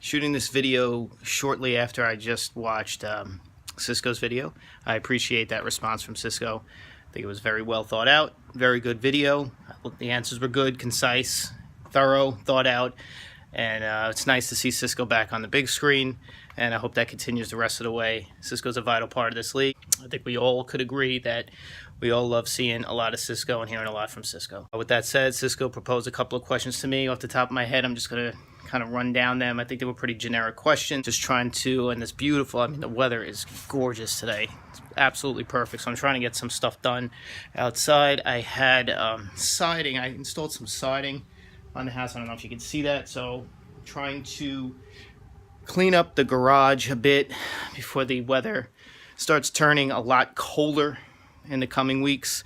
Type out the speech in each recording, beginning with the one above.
Shooting this video shortly after I just watched Cisco's video. I appreciate that response from Cisco. I think it was very well thought out, very good video. The answers were good, concise, thorough, thought out, and it's nice to see Cisco back on the big screen, and I hope that continues the rest of the way. Cisco's a vital part of this league. I think we all could agree that we all love seeing a lot of Cisco and hearing a lot from Cisco. With that said, Cisco proposed a couple of questions to me. Off the top of my head, I'm just going to kind of run down them. I think they were pretty generic questions. Just trying to, and it's beautiful. I mean, the weather is gorgeous today. It's absolutely perfect. So I'm trying to get some stuff done outside. I had siding. I installed some siding on the house. I don't know if you can see that. So trying to clean up the garage a bit before the weather starts turning a lot colder in the coming weeks.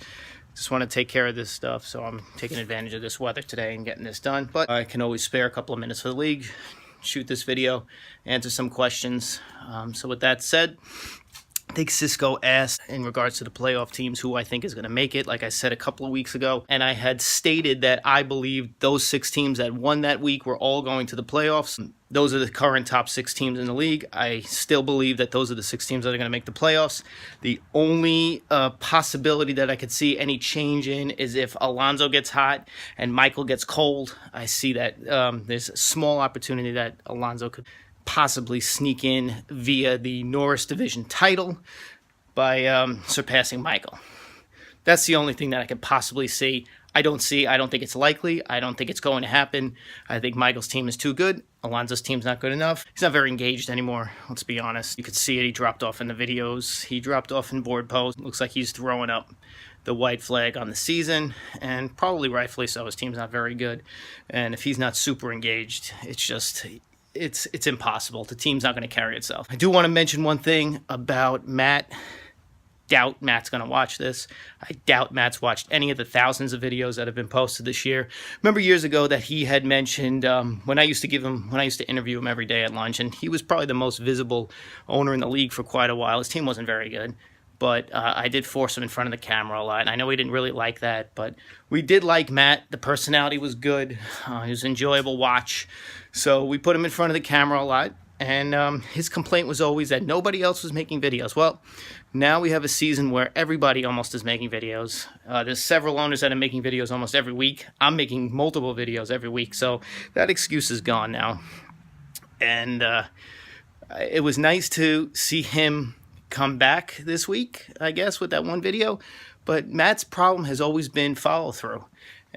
Just want to take care of this stuff, so I'm taking advantage of this weather today and getting this done. But I can always spare a couple of minutes for the league, shoot this video, answer some questions. So with that said, I think Cisco asked in regards to the playoff teams who I think is going to make it, like I said a couple of weeks ago. And I had stated that I believe those 6 teams that won that week were all going to the playoffs. Those are the current top 6 teams in the league. I still believe that those are the 6 teams that are going to make the playoffs. The only possibility that I could see any change in is if Alonso gets hot and Michael gets cold. I see that there's a small opportunity that Alonso could possibly sneak in via the Norris Division title by surpassing Michael. That's the only thing that I could possibly see. I don't think it's likely. I don't think it's going to happen. I think Michael's team is too good. Alonso's team's not good enough. He's not very engaged anymore, let's be honest. You could see it. He dropped off in the videos. He dropped off in board post. Looks like he's throwing up the white flag on the season, and probably rightfully so. His team's not very good. And if he's not super engaged, it's impossible. The team's not going to carry itself. I do want to mention one thing about Matt. Doubt Matt's going to watch this. I doubt Matt's watched any of the thousands of videos that have been posted this year. Remember years ago that he had mentioned when I used to interview him every day at lunch, and he was probably the most visible owner in the league for quite a while. His team wasn't very good, but I did force him in front of the camera a lot. And I know he didn't really like that, but we did like Matt. The personality was good. He was an enjoyable watch. So we put him in front of the camera a lot. And his complaint was always that nobody else was making videos. Well, now we have a season where everybody almost is making videos. There's several owners that are making videos almost every week. I'm making multiple videos every week. So that excuse is gone now. And it was nice to see him come back this week, I guess, with that one video. But Matt's problem has always been follow through.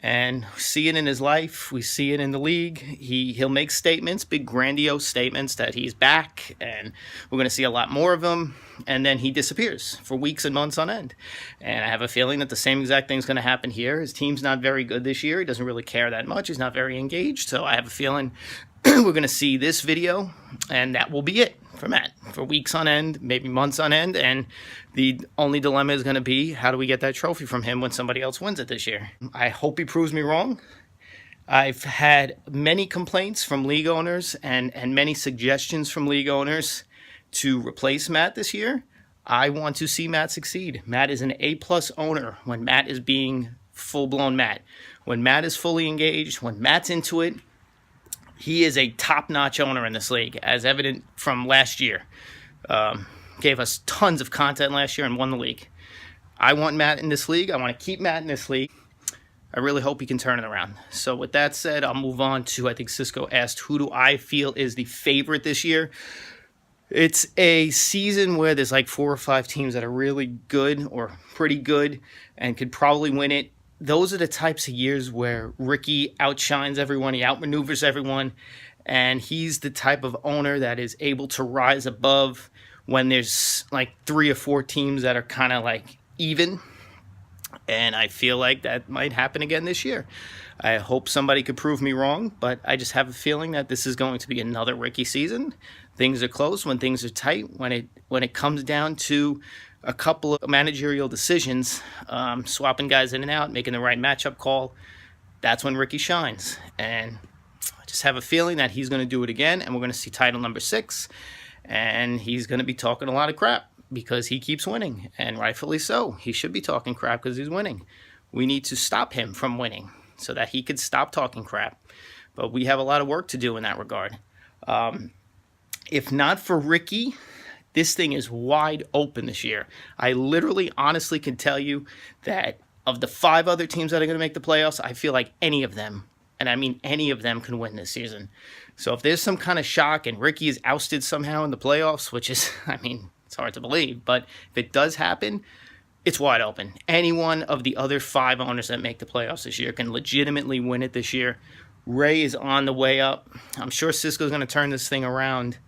And we see it in his life. We see it in the league. He'll make statements, big grandiose statements that he's back and we're going to see a lot more of him. And then he disappears for weeks and months on end. And I have a feeling that the same exact thing is going to happen here. His team's not very good this year. He doesn't really care that much. He's not very engaged. So I have a feeling we're going to see this video and that will be it for Matt for weeks on end, maybe months on end. And the only dilemma is going to be, how do we get that trophy from him when somebody else wins it this year? I hope he proves me wrong. I've had many complaints from league owners and many suggestions from league owners to replace Matt this year. I want to see Matt succeed. Matt is an A-plus owner when Matt is being full-blown Matt. When Matt is fully engaged, when Matt's into it, he is a top-notch owner in this league, as evident from last year. Gave us tons of content last year and won the league. I want Matt in this league. I want to keep Matt in this league. I really hope he can turn it around. So with that said, I'll move on to, I think Cisco asked, who do I feel is the favorite this year? It's a season where there's like 4 or 5 teams that are really good or pretty good and could probably win it. Those are the types of years where Ricky outshines everyone, he outmaneuvers everyone, and he's the type of owner that is able to rise above when there's like 3 or 4 teams that are kind of like even, and I feel like that might happen again this year. I hope somebody could prove me wrong, but I just have a feeling that this is going to be another Ricky season. Things are close when things are tight, when it comes down to a couple of managerial decisions, swapping guys in and out, making the right matchup call, that's when Ricky shines. And I just have a feeling that he's going to do it again, and we're going to see title number 6, and he's going to be talking a lot of crap because he keeps winning, and rightfully so. He should be talking crap because he's winning. We need to stop him from winning so that he could stop talking crap. But we have a lot of work to do in that regard. If not for Ricky, this thing is wide open this year. I literally, honestly can tell you that of the 5 other teams that are going to make the playoffs, I feel like any of them, and I mean any of them, can win this season. So if there's some kind of shock and Ricky is ousted somehow in the playoffs, which is, I mean, it's hard to believe, but if it does happen, it's wide open. Any one of the other 5 owners that make the playoffs this year can legitimately win it this year. Ray is on the way up. I'm sure Cisco's going to turn this thing around.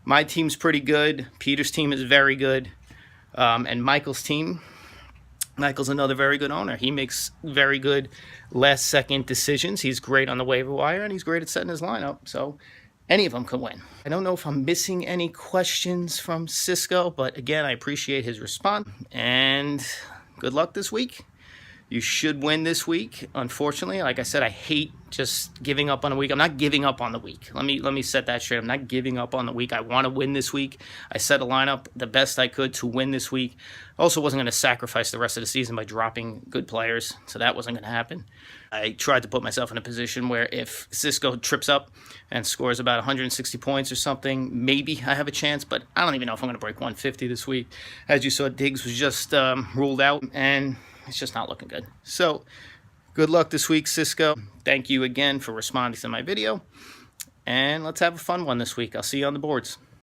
My team's pretty good. Peter's team is very good. And Michael's team, Michael's another very good owner. He makes very good last-second decisions. He's great on the waiver wire, and he's great at setting his lineup. So any of them can win. I don't know if I'm missing any questions from Cisco, but again, I appreciate his response. And good luck this week. You should win this week. Unfortunately, like I said, I hate just giving up on a week. I'm not giving up on the week. Let me set that straight. I'm not giving up on the week. I want to win this week. I set a lineup the best I could to win this week. Also wasn't going to sacrifice the rest of the season by dropping good players, so that wasn't going to happen. I tried to put myself in a position where if Cisco trips up and scores about 160 points or something, maybe I have a chance, but I don't even know if I'm going to break 150 this week. As you saw, Diggs was just ruled out, and it's just not looking good. So, good luck this week, Cisco. Thank you again for responding to my video. And let's have a fun one this week. I'll see you on the boards.